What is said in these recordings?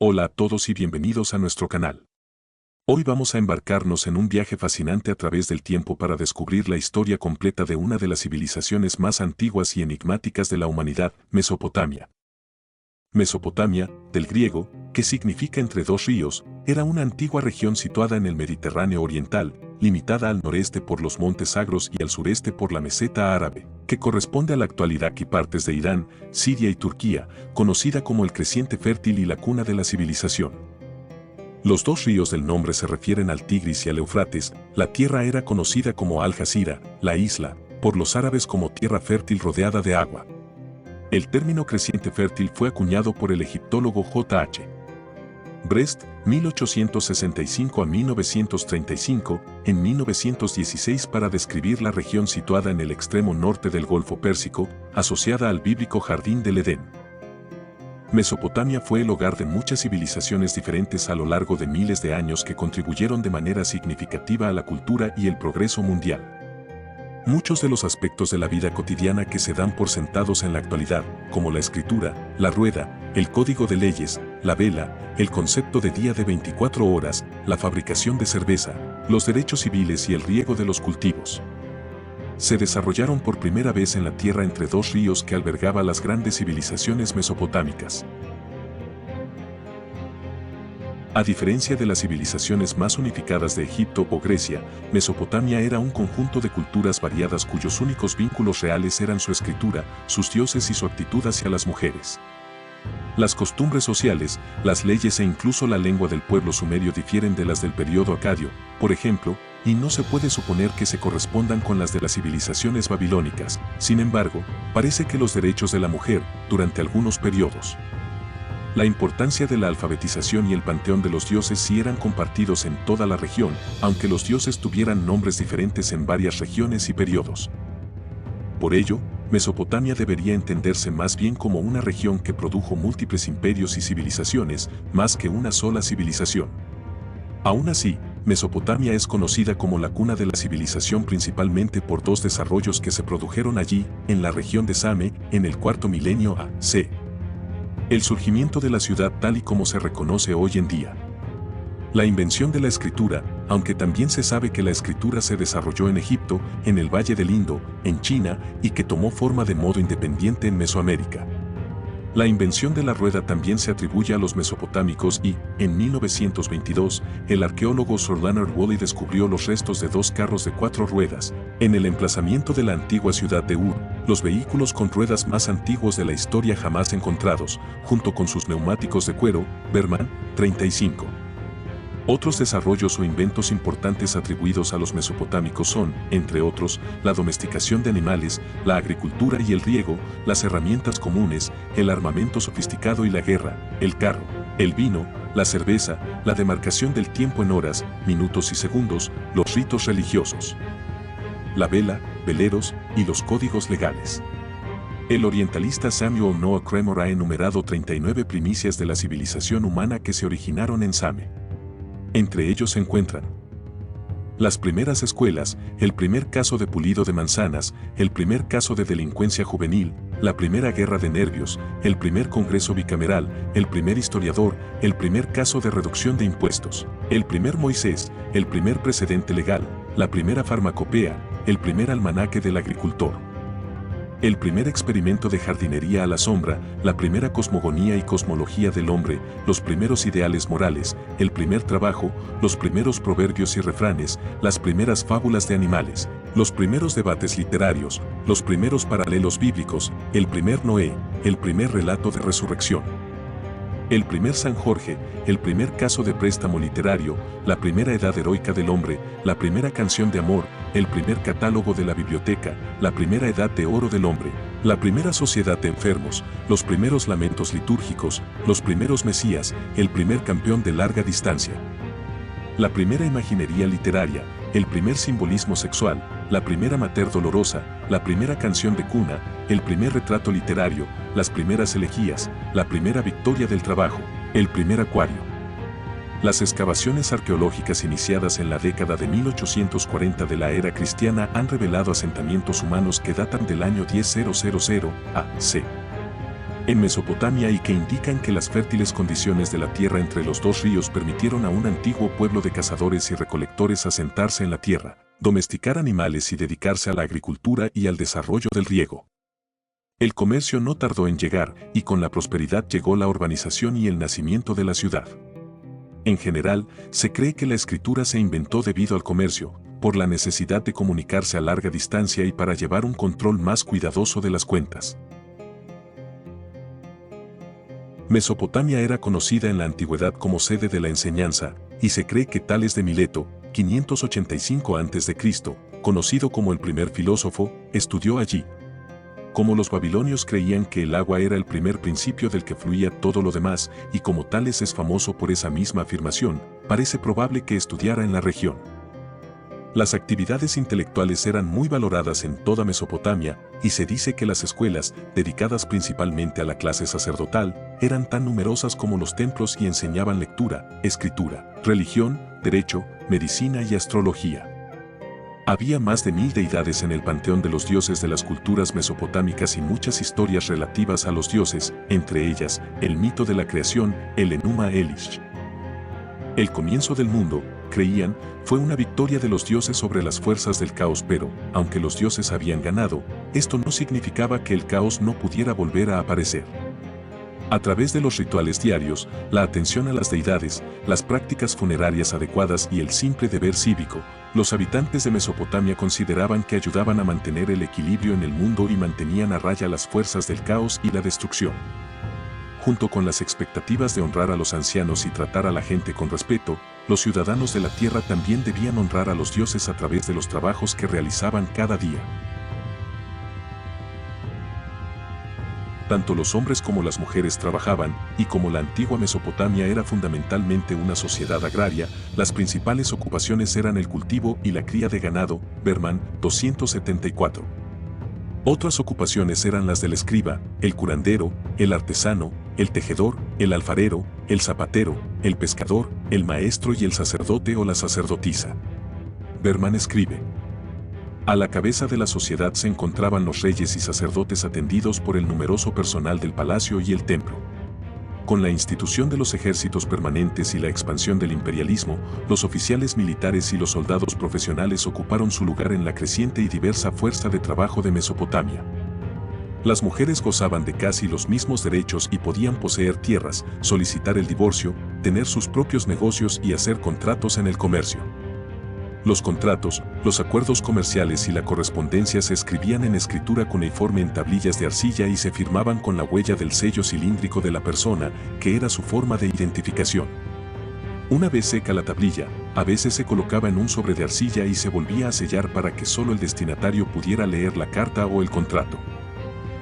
Hola a todos y bienvenidos a nuestro canal. Hoy vamos a embarcarnos en un viaje fascinante a través del tiempo para descubrir la historia completa de una de las civilizaciones más antiguas y enigmáticas de la humanidad, Mesopotamia. Mesopotamia, del griego, que significa entre dos ríos, era una antigua región situada en el Mediterráneo oriental, limitada al noreste por los montes Zagros y al sureste por la meseta árabe, que corresponde a la actual Irak y partes de Irán, Siria y Turquía, conocida como el creciente fértil y la cuna de la civilización. Los dos ríos del nombre se refieren al Tigris y al Éufrates. La tierra era conocida como Al-Jazira, la isla, por los árabes como tierra fértil rodeada de agua. El término creciente fértil fue acuñado por el egiptólogo J.H. Brest, 1865 a 1935, en 1916 para describir la región situada en el extremo norte del Golfo Pérsico, asociada al bíblico Jardín del Edén. Mesopotamia fue el hogar de muchas civilizaciones diferentes a lo largo de miles de años que contribuyeron de manera significativa a la cultura y el progreso mundial. Muchos de los aspectos de la vida cotidiana que se dan por sentados en la actualidad, como la escritura, la rueda, el código de leyes, la vela, el concepto de día de 24 horas, la fabricación de cerveza, los derechos civiles y el riego de los cultivos, se desarrollaron por primera vez en la tierra entre dos ríos que albergaba las grandes civilizaciones mesopotámicas. A diferencia de las civilizaciones más unificadas de Egipto o Grecia, Mesopotamia era un conjunto de culturas variadas cuyos únicos vínculos reales eran su escritura, sus dioses y su actitud hacia las mujeres. Las costumbres sociales, las leyes e incluso la lengua del pueblo sumerio difieren de las del periodo acadio, por ejemplo, y no se puede suponer que se correspondan con las de las civilizaciones babilónicas. Sin embargo, parece que los derechos de la mujer, durante algunos periodos, la importancia de la alfabetización y el panteón de los dioses sí eran compartidos en toda la región, aunque los dioses tuvieran nombres diferentes en varias regiones y periodos. Por ello, Mesopotamia debería entenderse más bien como una región que produjo múltiples imperios y civilizaciones, más que una sola civilización. Aún así, Mesopotamia es conocida como la cuna de la civilización principalmente por dos desarrollos que se produjeron allí, en la región de Same, en el cuarto milenio a.C. El surgimiento de la ciudad tal y como se reconoce hoy en día. La invención de la escritura, aunque también se sabe que la escritura se desarrolló en Egipto, en el Valle del Indo, en China, y que tomó forma de modo independiente en Mesoamérica. La invención de la rueda también se atribuye a los mesopotámicos y, en 1922, el arqueólogo Sir Leonard Woolley descubrió los restos de dos carros de 4 ruedas, en el emplazamiento de la antigua ciudad de Ur, los vehículos con ruedas más antiguos de la historia jamás encontrados, junto con sus neumáticos de cuero, Berman, 35. Otros desarrollos o inventos importantes atribuidos a los mesopotámicos son, entre otros, la domesticación de animales, la agricultura y el riego, las herramientas comunes, el armamento sofisticado y la guerra, el carro, el vino, la cerveza, la demarcación del tiempo en horas, minutos y segundos, los ritos religiosos, la vela, veleros y los códigos legales. El orientalista Samuel Noah Kramer ha enumerado 39 primicias de la civilización humana que se originaron en Same. Entre ellos se encuentran las primeras escuelas, el primer caso de pulido de manzanas, el primer caso de delincuencia juvenil, la primera guerra de nervios, el primer congreso bicameral, el primer historiador, el primer caso de reducción de impuestos, el primer Moisés, el primer precedente legal, la primera farmacopea, el primer almanaque del agricultor, el primer experimento de jardinería a la sombra, la primera cosmogonía y cosmología del hombre, los primeros ideales morales, el primer trabajo, los primeros proverbios y refranes, las primeras fábulas de animales, los primeros debates literarios, los primeros paralelos bíblicos, el primer Noé, el primer relato de resurrección, el primer San Jorge, el primer caso de préstamo literario, la primera edad heroica del hombre, la primera canción de amor, el primer catálogo de la biblioteca, la primera edad de oro del hombre, la primera sociedad de enfermos, los primeros lamentos litúrgicos, los primeros mesías, el primer campeón de larga distancia, la primera imaginería literaria, el primer simbolismo sexual, la primera mater dolorosa, la primera canción de cuna, el primer retrato literario, las primeras elegías, la primera victoria del trabajo, el primer acuario. Las excavaciones arqueológicas iniciadas en la década de 1840 de la era cristiana han revelado asentamientos humanos que datan del año 10.000 a.C. en Mesopotamia y que indican que las fértiles condiciones de la tierra entre los dos ríos permitieron a un antiguo pueblo de cazadores y recolectores asentarse en la tierra, domesticar animales y dedicarse a la agricultura y al desarrollo del riego. El comercio no tardó en llegar y con la prosperidad llegó la urbanización y el nacimiento de la ciudad. En general, se cree que la escritura se inventó debido al comercio, por la necesidad de comunicarse a larga distancia y para llevar un control más cuidadoso de las cuentas. Mesopotamia era conocida en la antigüedad como sede de la enseñanza, y se cree que Tales de Mileto, 585 a.C., conocido como el primer filósofo, estudió allí. Como los babilonios creían que el agua era el primer principio del que fluía todo lo demás, y como Tales es famoso por esa misma afirmación, parece probable que estudiara en la región. Las actividades intelectuales eran muy valoradas en toda Mesopotamia, y se dice que las escuelas, dedicadas principalmente a la clase sacerdotal, eran tan numerosas como los templos y enseñaban lectura, escritura, religión, derecho, medicina y astrología. Había más de 1000 deidades en el panteón de los dioses de las culturas mesopotámicas y muchas historias relativas a los dioses, entre ellas, el mito de la creación, el Enuma Elish. El comienzo del mundo, creían, fue una victoria de los dioses sobre las fuerzas del caos, pero, aunque los dioses habían ganado, esto no significaba que el caos no pudiera volver a aparecer. A través de los rituales diarios, la atención a las deidades, las prácticas funerarias adecuadas y el simple deber cívico, los habitantes de Mesopotamia consideraban que ayudaban a mantener el equilibrio en el mundo y mantenían a raya las fuerzas del caos y la destrucción. Junto con las expectativas de honrar a los ancianos y tratar a la gente con respeto, los ciudadanos de la tierra también debían honrar a los dioses a través de los trabajos que realizaban cada día. Tanto los hombres como las mujeres trabajaban, y como la antigua Mesopotamia era fundamentalmente una sociedad agraria, las principales ocupaciones eran el cultivo y la cría de ganado, Berman, 274. Otras ocupaciones eran las del escriba, el curandero, el artesano, el tejedor, el alfarero, el zapatero, el pescador, el maestro y el sacerdote o la sacerdotisa. Berman escribe: a la cabeza de la sociedad se encontraban los reyes y sacerdotes atendidos por el numeroso personal del palacio y el templo. Con la institución de los ejércitos permanentes y la expansión del imperialismo, los oficiales militares y los soldados profesionales ocuparon su lugar en la creciente y diversa fuerza de trabajo de Mesopotamia. Las mujeres gozaban de casi los mismos derechos y podían poseer tierras, solicitar el divorcio, tener sus propios negocios y hacer contratos en el comercio. Los contratos, los acuerdos comerciales y la correspondencia se escribían en escritura cuneiforme en tablillas de arcilla y se firmaban con la huella del sello cilíndrico de la persona, que era su forma de identificación. Una vez seca la tablilla, a veces se colocaba en un sobre de arcilla y se volvía a sellar para que solo el destinatario pudiera leer la carta o el contrato.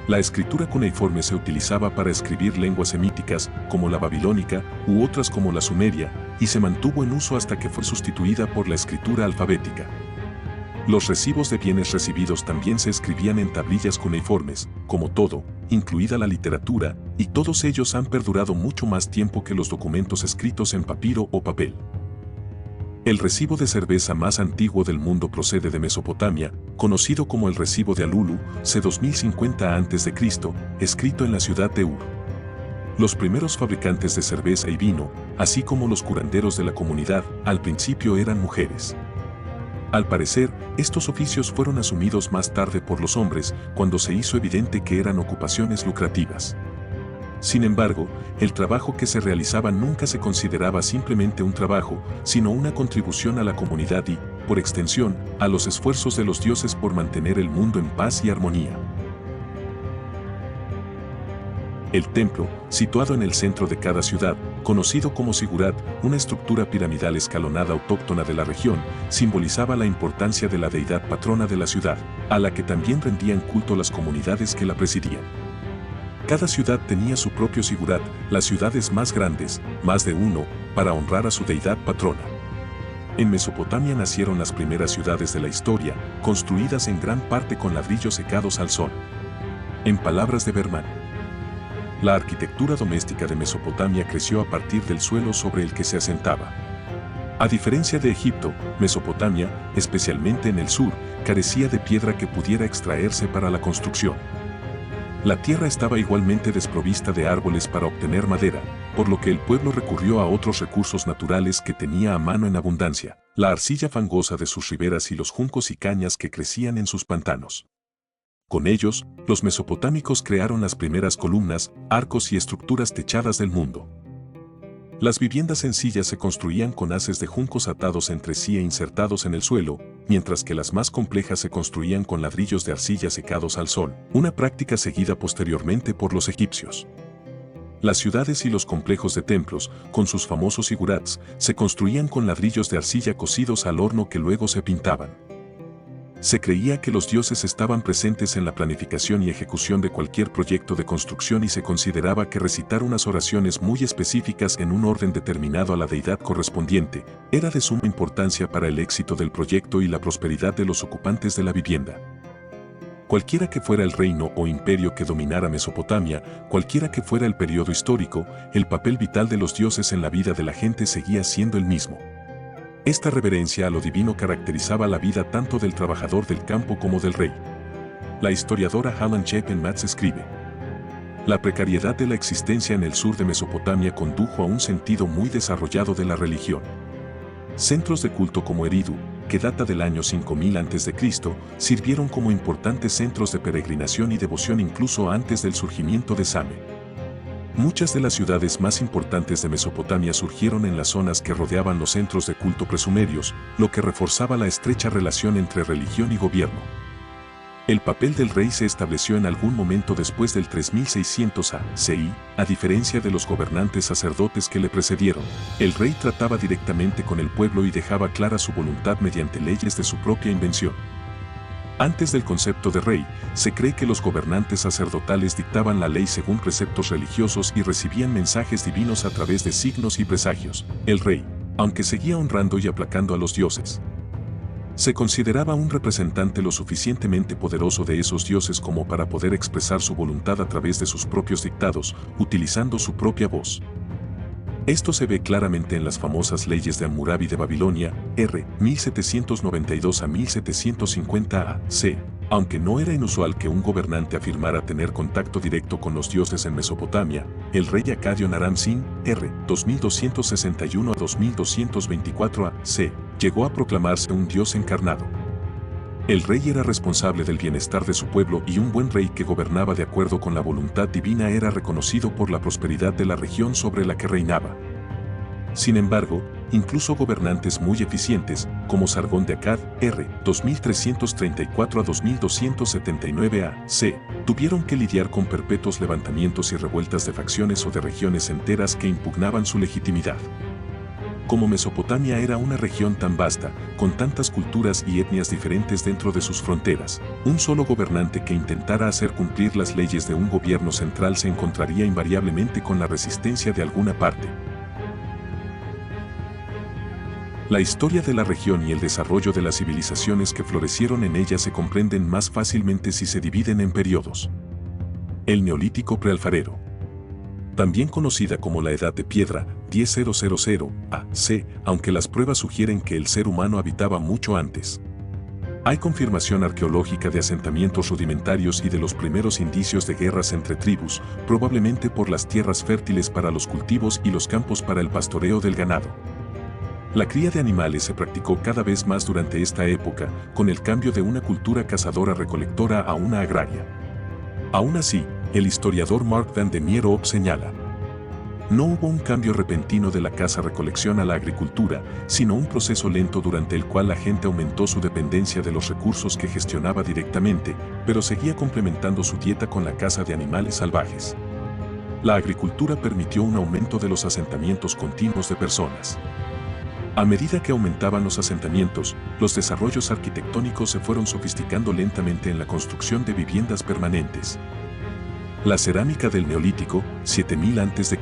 La escritura cuneiforme se utilizaba para escribir lenguas semíticas, como la babilónica, u otras como la sumeria, y se mantuvo en uso hasta que fue sustituida por la escritura alfabética. Los recibos de bienes recibidos también se escribían en tablillas cuneiformes, como todo, incluida la literatura, y todos ellos han perdurado mucho más tiempo que los documentos escritos en papiro o papel. El recibo de cerveza más antiguo del mundo procede de Mesopotamia, conocido como el recibo de Alulu, c. 2050 a.C., escrito en la ciudad de Ur. Los primeros fabricantes de cerveza y vino, así como los curanderos de la comunidad, al principio eran mujeres. Al parecer, estos oficios fueron asumidos más tarde por los hombres, cuando se hizo evidente que eran ocupaciones lucrativas. Sin embargo, el trabajo que se realizaba nunca se consideraba simplemente un trabajo, sino una contribución a la comunidad y, por extensión, a los esfuerzos de los dioses por mantener el mundo en paz y armonía. El templo, situado en el centro de cada ciudad, conocido como sigurat, una estructura piramidal escalonada autóctona de la región, simbolizaba la importancia de la deidad patrona de la ciudad, a la que también rendían culto las comunidades que la presidían. Cada ciudad tenía su propio sigurat, las ciudades más grandes, más de uno, para honrar a su deidad patrona. En Mesopotamia nacieron las primeras ciudades de la historia, construidas en gran parte con ladrillos secados al sol. En palabras de Berman, la arquitectura doméstica de Mesopotamia creció a partir del suelo sobre el que se asentaba. A diferencia de Egipto, Mesopotamia, especialmente en el sur, carecía de piedra que pudiera extraerse para la construcción. La tierra estaba igualmente desprovista de árboles para obtener madera, por lo que el pueblo recurrió a otros recursos naturales que tenía a mano en abundancia, la arcilla fangosa de sus riberas y los juncos y cañas que crecían en sus pantanos. Con ellos, los mesopotámicos crearon las primeras columnas, arcos y estructuras techadas del mundo. Las viviendas sencillas se construían con haces de juncos atados entre sí e insertados en el suelo, mientras que las más complejas se construían con ladrillos de arcilla secados al sol, una práctica seguida posteriormente por los egipcios. Las ciudades y los complejos de templos, con sus famosos zigurats, se construían con ladrillos de arcilla cocidos al horno que luego se pintaban. Se creía que los dioses estaban presentes en la planificación y ejecución de cualquier proyecto de construcción y se consideraba que recitar unas oraciones muy específicas en un orden determinado a la deidad correspondiente era de suma importancia para el éxito del proyecto y la prosperidad de los ocupantes de la vivienda. Cualquiera que fuera el reino o imperio que dominara Mesopotamia, cualquiera que fuera el periodo histórico, el papel vital de los dioses en la vida de la gente seguía siendo el mismo. Esta reverencia a lo divino caracterizaba la vida tanto del trabajador del campo como del rey. La historiadora Helen Chapin Matz escribe: la precariedad de la existencia en el sur de Mesopotamia condujo a un sentido muy desarrollado de la religión. Centros de culto como Eridu, que data del año 5000 a.C., sirvieron como importantes centros de peregrinación y devoción incluso antes del surgimiento de Same. Muchas de las ciudades más importantes de Mesopotamia surgieron en las zonas que rodeaban los centros de culto presumerios, lo que reforzaba la estrecha relación entre religión y gobierno. El papel del rey se estableció en algún momento después del 3600 a.C., a diferencia de los gobernantes sacerdotes que le precedieron. El rey trataba directamente con el pueblo y dejaba clara su voluntad mediante leyes de su propia invención. Antes del concepto de rey, se cree que los gobernantes sacerdotales dictaban la ley según preceptos religiosos y recibían mensajes divinos a través de signos y presagios. El rey, aunque seguía honrando y aplacando a los dioses, se consideraba un representante lo suficientemente poderoso de esos dioses como para poder expresar su voluntad a través de sus propios dictados, utilizando su propia voz. Esto se ve claramente en las famosas leyes de Hammurabi de Babilonia, r. 1792 a 1750 a.C. Aunque no era inusual que un gobernante afirmara tener contacto directo con los dioses en Mesopotamia, el rey Acadio Naram-Sin, r. 2261 a 2224 a.C., llegó a proclamarse un dios encarnado. El rey era responsable del bienestar de su pueblo y un buen rey que gobernaba de acuerdo con la voluntad divina era reconocido por la prosperidad de la región sobre la que reinaba. Sin embargo, incluso gobernantes muy eficientes, como Sargón de Akkad, r. 2334 a 2279 a.C., tuvieron que lidiar con perpetuos levantamientos y revueltas de facciones o de regiones enteras que impugnaban su legitimidad. Como Mesopotamia era una región tan vasta, con tantas culturas y etnias diferentes dentro de sus fronteras, un solo gobernante que intentara hacer cumplir las leyes de un gobierno central se encontraría invariablemente con la resistencia de alguna parte. La historia de la región y el desarrollo de las civilizaciones que florecieron en ella se comprenden más fácilmente si se dividen en periodos. El Neolítico Prealfarero, también conocida como la Edad de Piedra, 10.000 a.C., aunque las pruebas sugieren que el ser humano habitaba mucho antes. Hay confirmación arqueológica de asentamientos rudimentarios y de los primeros indicios de guerras entre tribus, probablemente por las tierras fértiles para los cultivos y los campos para el pastoreo del ganado. La cría de animales se practicó cada vez más durante esta época, con el cambio de una cultura cazadora-recolectora a una agraria. Aún así, el historiador Mark van der Meer señala: no hubo un cambio repentino de la caza-recolección a la agricultura, sino un proceso lento durante el cual la gente aumentó su dependencia de los recursos que gestionaba directamente, pero seguía complementando su dieta con la caza de animales salvajes. La agricultura permitió un aumento de los asentamientos continuos de personas. A medida que aumentaban los asentamientos, los desarrollos arquitectónicos se fueron sofisticando lentamente en la construcción de viviendas permanentes. La cerámica del Neolítico, 7000 a.C.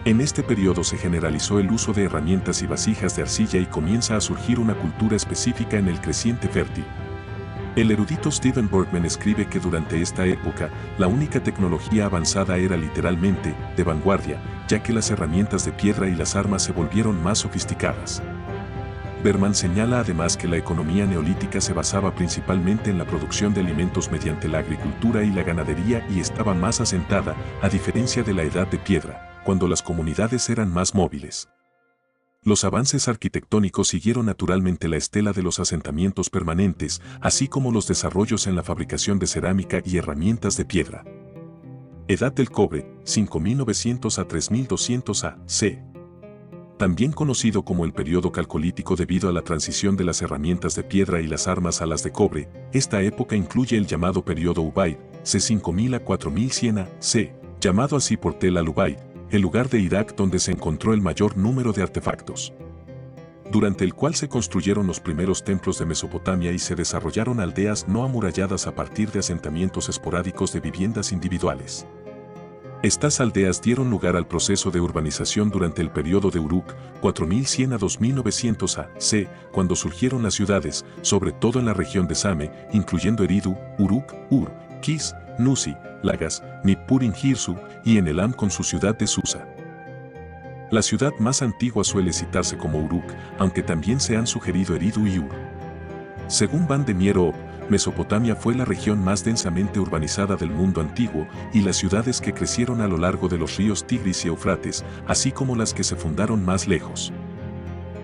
En este periodo se generalizó el uso de herramientas y vasijas de arcilla y comienza a surgir una cultura específica en el creciente fértil. El erudito Stephen Bergman escribe que durante esta época, la única tecnología avanzada era literalmente de vanguardia, ya que las herramientas de piedra y las armas se volvieron más sofisticadas. Berman señala además que la economía neolítica se basaba principalmente en la producción de alimentos mediante la agricultura y la ganadería y estaba más asentada, a diferencia de la Edad de Piedra, cuando las comunidades eran más móviles. Los avances arquitectónicos siguieron naturalmente la estela de los asentamientos permanentes, así como los desarrollos en la fabricación de cerámica y herramientas de piedra. Edad del cobre, 5900 a 3200 A.C. También conocido como el periodo calcolítico debido a la transición de las herramientas de piedra y las armas a las de cobre, esta época incluye el llamado periodo Ubaid, C5000 a 4100 A.C., llamado así por Tel al-Ubaid, el lugar de Irak donde se encontró el mayor número de artefactos, durante el cual se construyeron los primeros templos de Mesopotamia y se desarrollaron aldeas no amuralladas a partir de asentamientos esporádicos de viviendas individuales. Estas aldeas dieron lugar al proceso de urbanización durante el periodo de Uruk, 4100 a 2900 A.C., cuando surgieron las ciudades, sobre todo en la región de Same, incluyendo Eridu, Uruk, Ur, Kis, Nusi, Lagas, Nippur Girsu y en Elam con su ciudad de Susa. La ciudad más antigua suele citarse como Uruk, aunque también se han sugerido Eridu y Ur. Según Van de Mierop, Mesopotamia fue la región más densamente urbanizada del mundo antiguo y las ciudades que crecieron a lo largo de los ríos Tigris y Eufrates, así como las que se fundaron más lejos,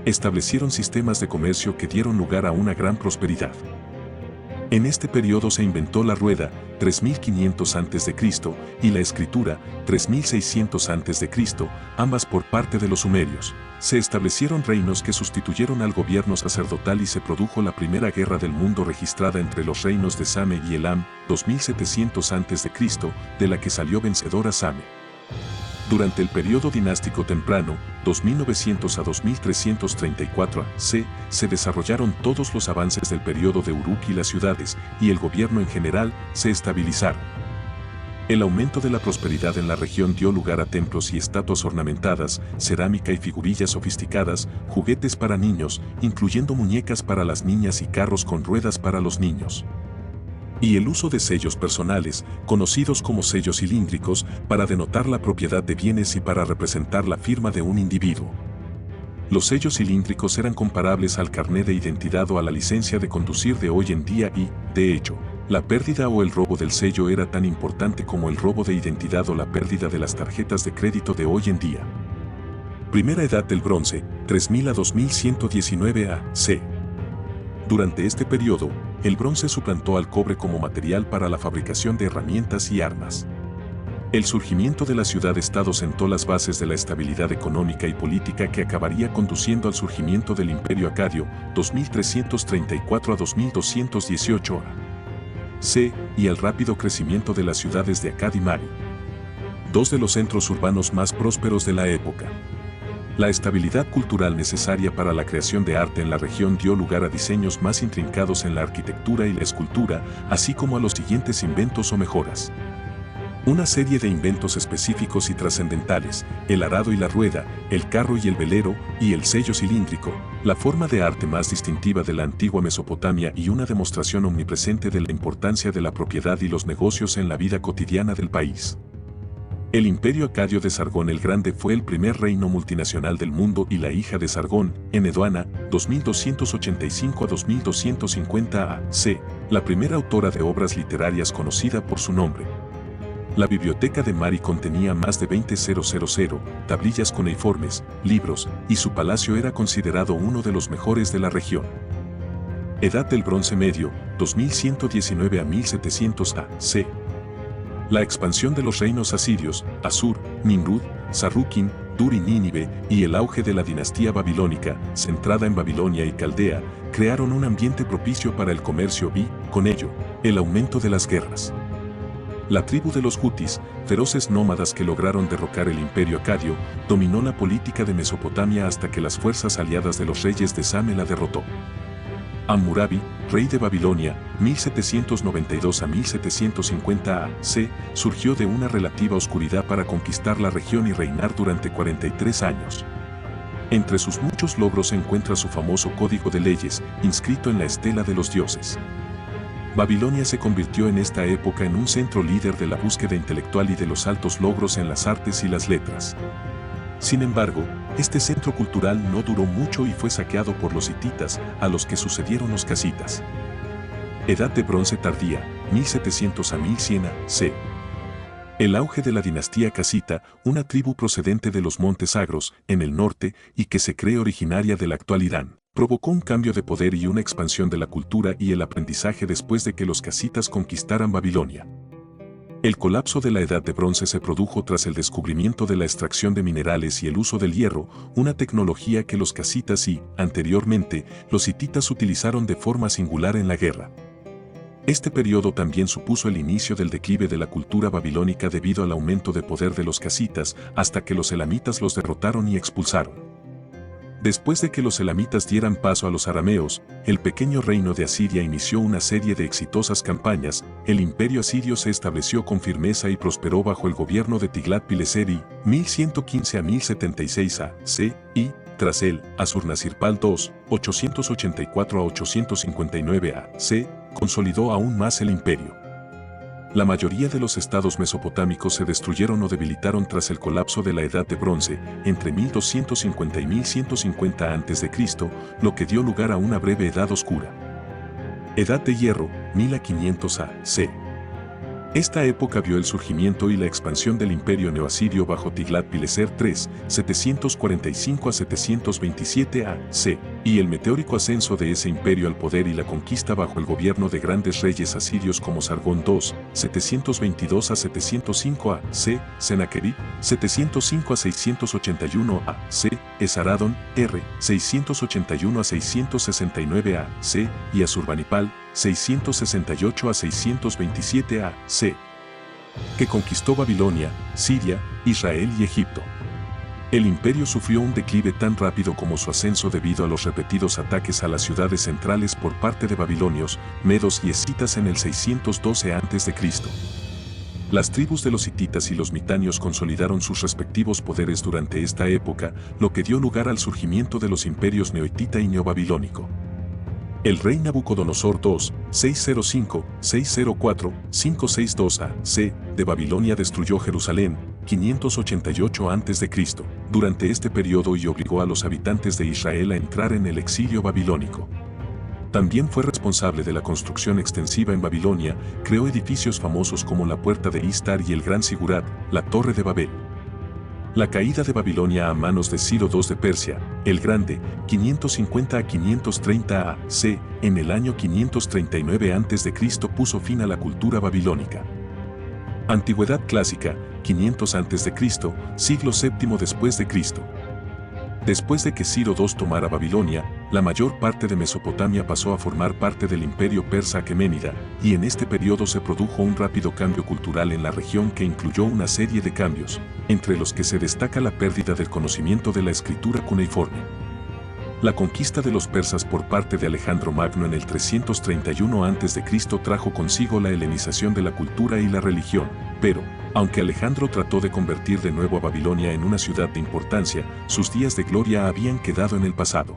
establecieron sistemas de comercio que dieron lugar a una gran prosperidad. En este periodo se inventó la rueda, 3500 a.C., y la escritura, 3600 a.C., ambas por parte de los sumerios. Se establecieron reinos que sustituyeron al gobierno sacerdotal y se produjo la primera guerra del mundo registrada entre los reinos de Same y Elam, 2700 a.C., de la que salió vencedora Same. Durante el periodo dinástico temprano, 2900 a 2334 A.C., se desarrollaron todos los avances del periodo de Uruk y las ciudades, y el gobierno en general, se estabilizaron. El aumento de la prosperidad en la región dio lugar a templos y estatuas ornamentadas, cerámica y figurillas sofisticadas, juguetes para niños, incluyendo muñecas para las niñas y carros con ruedas para los niños. Y el uso de sellos personales, conocidos como sellos cilíndricos, para denotar la propiedad de bienes y para representar la firma de un individuo. Los sellos cilíndricos eran comparables al carné de identidad o a la licencia de conducir de hoy en día y, de hecho, la pérdida o el robo del sello era tan importante como el robo de identidad o la pérdida de las tarjetas de crédito de hoy en día. Primera Edad del Bronce, 3000 a 2119 A.C. Durante este periodo, el bronce suplantó al cobre como material para la fabricación de herramientas y armas. El surgimiento de la ciudad-estado sentó las bases de la estabilidad económica y política que acabaría conduciendo al surgimiento del Imperio Acadio, 2334 a 2218 A.C., y al rápido crecimiento de las ciudades de Akkad y Mari, dos de los centros urbanos más prósperos de la época. La estabilidad cultural necesaria para la creación de arte en la región dio lugar a diseños más intrincados en la arquitectura y la escultura, así como a los siguientes inventos o mejoras. Una serie de inventos específicos y trascendentales, el arado y la rueda, el carro y el velero, y el sello cilíndrico, la forma de arte más distintiva de la antigua Mesopotamia y una demostración omnipresente de la importancia de la propiedad y los negocios en la vida cotidiana del país. El imperio acadio de Sargón el Grande fue el primer reino multinacional del mundo y la hija de Sargón, Enedoana, 2285 a 2250 A.C., la primera autora de obras literarias conocida por su nombre. La biblioteca de Mari contenía más de 20,000 tablillas cuneiformes, libros, y su palacio era considerado uno de los mejores de la región. Edad del Bronce Medio, 2119 a 1700 A.C. La expansión de los reinos asirios, Asur, Nimrud, Sarrukin, Dur y Nínive, y el auge de la dinastía babilónica, centrada en Babilonia y Caldea, crearon un ambiente propicio para el comercio y, con ello, el aumento de las guerras. La tribu de los Hutis, feroces nómadas que lograron derrocar el imperio acadio, dominó la política de Mesopotamia hasta que las fuerzas aliadas de los reyes de Same la derrotó. Hammurabi, rey de Babilonia, 1792 a 1750 A.C., surgió de una relativa oscuridad para conquistar la región y reinar durante 43 años. Entre sus muchos logros se encuentra su famoso Código de Leyes, inscrito en la estela de los dioses. Babilonia se convirtió en esta época en un centro líder de la búsqueda intelectual y de los altos logros en las artes y las letras. Sin embargo, este centro cultural no duró mucho y fue saqueado por los hititas, a los que sucedieron los casitas. Edad de Bronce tardía, 1700 a 1100 a.C. El auge de la dinastía casita, una tribu procedente de los Montes Agros, en el norte, y que se cree originaria del actual Irán, provocó un cambio de poder y una expansión de la cultura y el aprendizaje después de que los casitas conquistaran Babilonia. El colapso de la Edad de Bronce se produjo tras el descubrimiento de la extracción de minerales y el uso del hierro, una tecnología que los casitas y, anteriormente, los hititas utilizaron de forma singular en la guerra. Este periodo también supuso el inicio del declive de la cultura babilónica debido al aumento de poder de los casitas, hasta que los elamitas los derrotaron y expulsaron. Después de que los elamitas dieran paso a los arameos, el pequeño reino de Asiria inició una serie de exitosas campañas. El imperio asirio se estableció con firmeza y prosperó bajo el gobierno de Tiglat-Pileser y, 1115 a 1076 a.C., y, tras él, Assur-Nasirpal II, 884 a 859 a.C., consolidó aún más el imperio. La mayoría de los estados mesopotámicos se destruyeron o debilitaron tras el colapso de la Edad de Bronce, entre 1250 y 1150 a.C., lo que dio lugar a una breve Edad Oscura. Edad de Hierro, 1500 a.C. Esta época vio el surgimiento y la expansión del imperio neoasirio bajo Tiglat-Pileser III, 745 a 727 a.C., y el meteórico ascenso de ese imperio al poder y la conquista bajo el gobierno de grandes reyes asirios como Sargón II, 722 a 705 a.C., Sennacherib, 705 a 681 a.C., Esarhaddon, R., 681 a 669 a.C., y Asurbanipal, 668 a 627 a.C., que conquistó Babilonia, Siria, Israel y Egipto. El imperio sufrió un declive tan rápido como su ascenso debido a los repetidos ataques a las ciudades centrales por parte de babilonios, medos y escitas en el 612 a.C. Las tribus de los hititas y los mitanios consolidaron sus respectivos poderes durante esta época, lo que dio lugar al surgimiento de los imperios neohitita y neobabilónico. El rey Nabucodonosor II, 605-604-562 a.C., de Babilonia destruyó Jerusalén, 588 a.C., durante este periodo y obligó a los habitantes de Israel a entrar en el exilio babilónico. También fue responsable de la construcción extensiva en Babilonia, creó edificios famosos como la Puerta de Istar y el Gran Sigurat, la Torre de Babel. La caída de Babilonia a manos de Ciro II de Persia, el Grande, 550 a 530 a.C., en el año 539 a.C. puso fin a la cultura babilónica. Antigüedad clásica, 500 a.C., siglo VII después de Cristo. Después de que Ciro II tomara Babilonia, la mayor parte de Mesopotamia pasó a formar parte del imperio persa aqueménida, y en este periodo se produjo un rápido cambio cultural en la región que incluyó una serie de cambios, entre los que se destaca la pérdida del conocimiento de la escritura cuneiforme. La conquista de los persas por parte de Alejandro Magno en el 331 a.C. trajo consigo la helenización de la cultura y la religión, pero, aunque Alejandro trató de convertir de nuevo a Babilonia en una ciudad de importancia, sus días de gloria habían quedado en el pasado.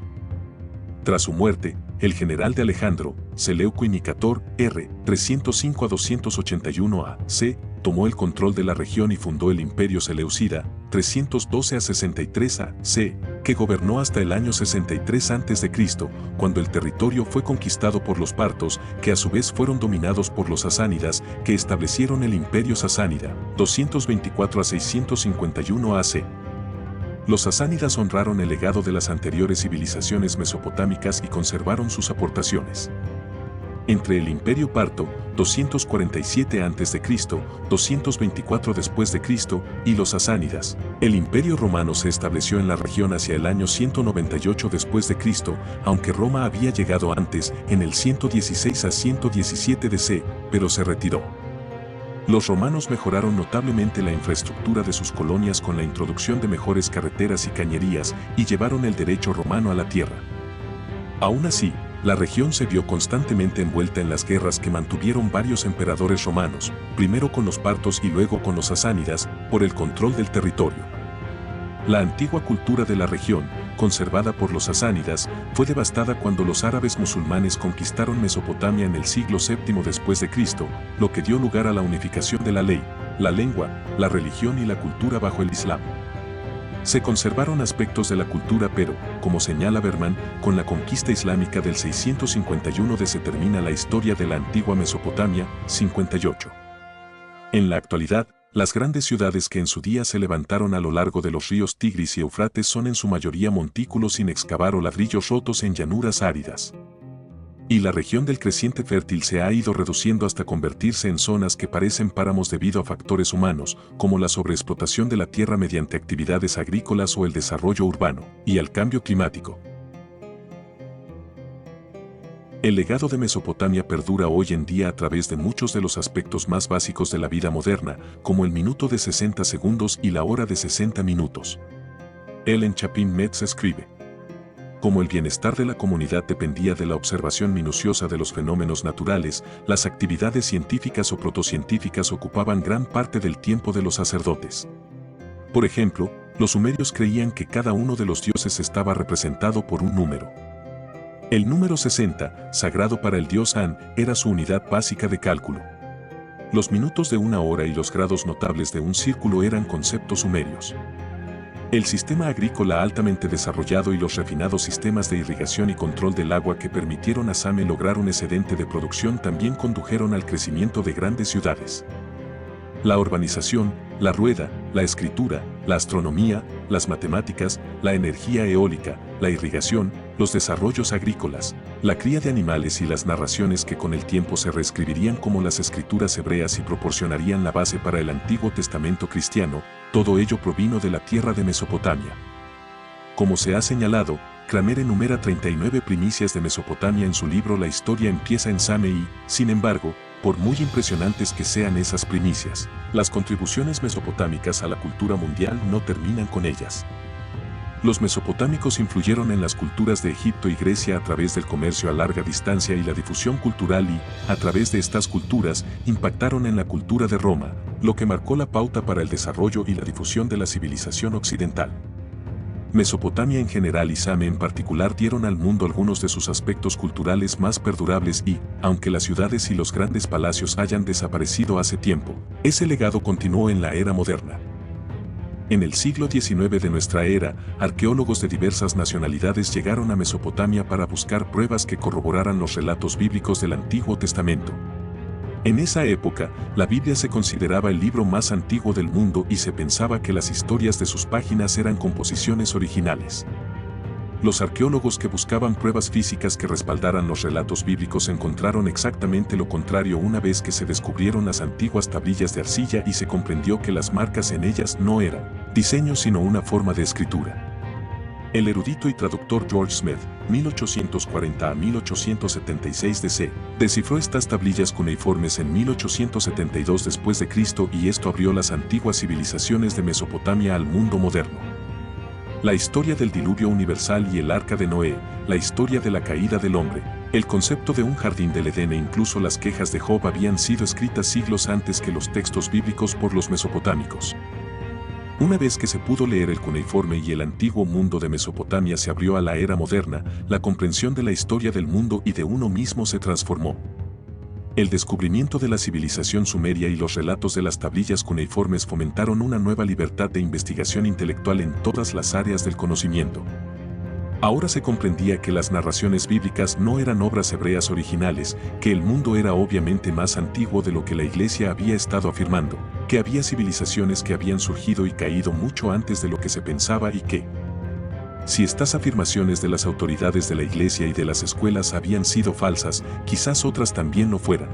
Tras su muerte, el general de Alejandro, Seleuco y Nicator, R. 305 a 281 a.C., tomó el control de la región y fundó el Imperio Seleucida, 312 a 63 a.C., que gobernó hasta el año 63 a.C., cuando el territorio fue conquistado por los partos, que a su vez fueron dominados por los sasánidas, que establecieron el Imperio Sasánida, 224 a 651 a.C. Los sasánidas honraron el legado de las anteriores civilizaciones mesopotámicas y conservaron sus aportaciones. Entre el Imperio Parto, 247 a.C., 224 después de Cristo, y los sasánidas, el Imperio Romano se estableció en la región hacia el año 198 después de Cristo, aunque Roma había llegado antes, en el 116 a 117 DC, pero se retiró. Los romanos mejoraron notablemente la infraestructura de sus colonias con la introducción de mejores carreteras y cañerías, y llevaron el derecho romano a la tierra. Aún así, la región se vio constantemente envuelta en las guerras que mantuvieron varios emperadores romanos, primero con los partos y luego con los sasánidas, por el control del territorio. La antigua cultura de la región, conservada por los sasánidas, fue devastada cuando los árabes musulmanes conquistaron Mesopotamia en el siglo VII después de Cristo, lo que dio lugar a la unificación de la ley, la lengua, la religión y la cultura bajo el Islam. Se conservaron aspectos de la cultura pero, como señala Berman, con la conquista islámica del 651 se termina la historia de la antigua Mesopotamia, 58. En la actualidad, las grandes ciudades que en su día se levantaron a lo largo de los ríos Tigris y Eufrates son en su mayoría montículos sin excavar o ladrillos rotos en llanuras áridas. Y la región del creciente fértil se ha ido reduciendo hasta convertirse en zonas que parecen páramos debido a factores humanos, como la sobreexplotación de la tierra mediante actividades agrícolas o el desarrollo urbano, y al cambio climático. El legado de Mesopotamia perdura hoy en día a través de muchos de los aspectos más básicos de la vida moderna, como el minuto de 60 segundos y la hora de 60 minutos. Ellen Chapin Metz escribe: como el bienestar de la comunidad dependía de la observación minuciosa de los fenómenos naturales, las actividades científicas o protocientíficas ocupaban gran parte del tiempo de los sacerdotes. Por ejemplo, los sumerios creían que cada uno de los dioses estaba representado por un número. El número 60, sagrado para el dios An, era su unidad básica de cálculo. Los minutos de una hora y los grados notables de un círculo eran conceptos sumerios. El sistema agrícola altamente desarrollado y los refinados sistemas de irrigación y control del agua que permitieron a Same lograr un excedente de producción también condujeron al crecimiento de grandes ciudades. La urbanización, la rueda, la escritura, la astronomía, las matemáticas, la energía eólica, la irrigación, los desarrollos agrícolas, la cría de animales y las narraciones que con el tiempo se reescribirían como las escrituras hebreas y proporcionarían la base para el Antiguo Testamento cristiano, todo ello provino de la tierra de Mesopotamia. Como se ha señalado, Kramer enumera 39 primicias de Mesopotamia en su libro La historia empieza en Same y, sin embargo, por muy impresionantes que sean esas primicias, las contribuciones mesopotámicas a la cultura mundial no terminan con ellas. Los mesopotámicos influyeron en las culturas de Egipto y Grecia a través del comercio a larga distancia y la difusión cultural y, a través de estas culturas, impactaron en la cultura de Roma, lo que marcó la pauta para el desarrollo y la difusión de la civilización occidental. Mesopotamia en general y Same en particular dieron al mundo algunos de sus aspectos culturales más perdurables y, aunque las ciudades y los grandes palacios hayan desaparecido hace tiempo, ese legado continuó en la era moderna. En el siglo XIX de nuestra era, arqueólogos de diversas nacionalidades llegaron a Mesopotamia para buscar pruebas que corroboraran los relatos bíblicos del Antiguo Testamento. En esa época, la Biblia se consideraba el libro más antiguo del mundo y se pensaba que las historias de sus páginas eran composiciones originales. Los arqueólogos que buscaban pruebas físicas que respaldaran los relatos bíblicos encontraron exactamente lo contrario una vez que se descubrieron las antiguas tablillas de arcilla y se comprendió que las marcas en ellas no eran diseños sino una forma de escritura. El erudito y traductor George Smith, 1840 a 1876 DC, descifró estas tablillas cuneiformes en 1872 después de Cristo y esto abrió las antiguas civilizaciones de Mesopotamia al mundo moderno. La historia del diluvio universal y el arca de Noé, la historia de la caída del hombre, el concepto de un jardín del Edén e incluso las quejas de Job habían sido escritas siglos antes que los textos bíblicos por los mesopotámicos. Una vez que se pudo leer el cuneiforme y el antiguo mundo de Mesopotamia se abrió a la era moderna, la comprensión de la historia del mundo y de uno mismo se transformó. El descubrimiento de la civilización sumeria y los relatos de las tablillas cuneiformes fomentaron una nueva libertad de investigación intelectual en todas las áreas del conocimiento. Ahora se comprendía que las narraciones bíblicas no eran obras hebreas originales, que el mundo era obviamente más antiguo de lo que la Iglesia había estado afirmando, que había civilizaciones que habían surgido y caído mucho antes de lo que se pensaba y que, si estas afirmaciones de las autoridades de la Iglesia y de las escuelas habían sido falsas, quizás otras también lo fueran.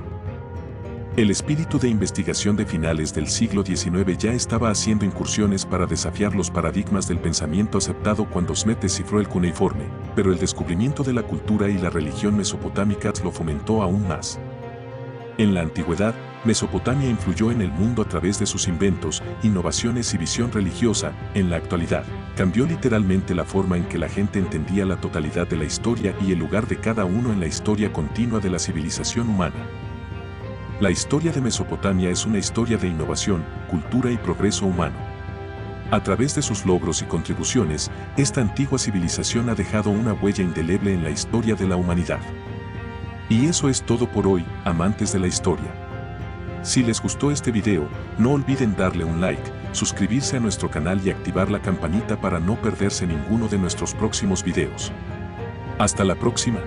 El espíritu de investigación de finales del siglo XIX ya estaba haciendo incursiones para desafiar los paradigmas del pensamiento aceptado cuando Smith descifró el cuneiforme, pero el descubrimiento de la cultura y la religión mesopotámicas lo fomentó aún más. En la antigüedad, Mesopotamia influyó en el mundo a través de sus inventos, innovaciones y visión religiosa. En la actualidad, cambió literalmente la forma en que la gente entendía la totalidad de la historia y el lugar de cada uno en la historia continua de la civilización humana. La historia de Mesopotamia es una historia de innovación, cultura y progreso humano. A través de sus logros y contribuciones, esta antigua civilización ha dejado una huella indeleble en la historia de la humanidad. Y eso es todo por hoy, amantes de la historia. Si les gustó este video, no olviden darle un like, suscribirse a nuestro canal y activar la campanita para no perderse ninguno de nuestros próximos videos. Hasta la próxima.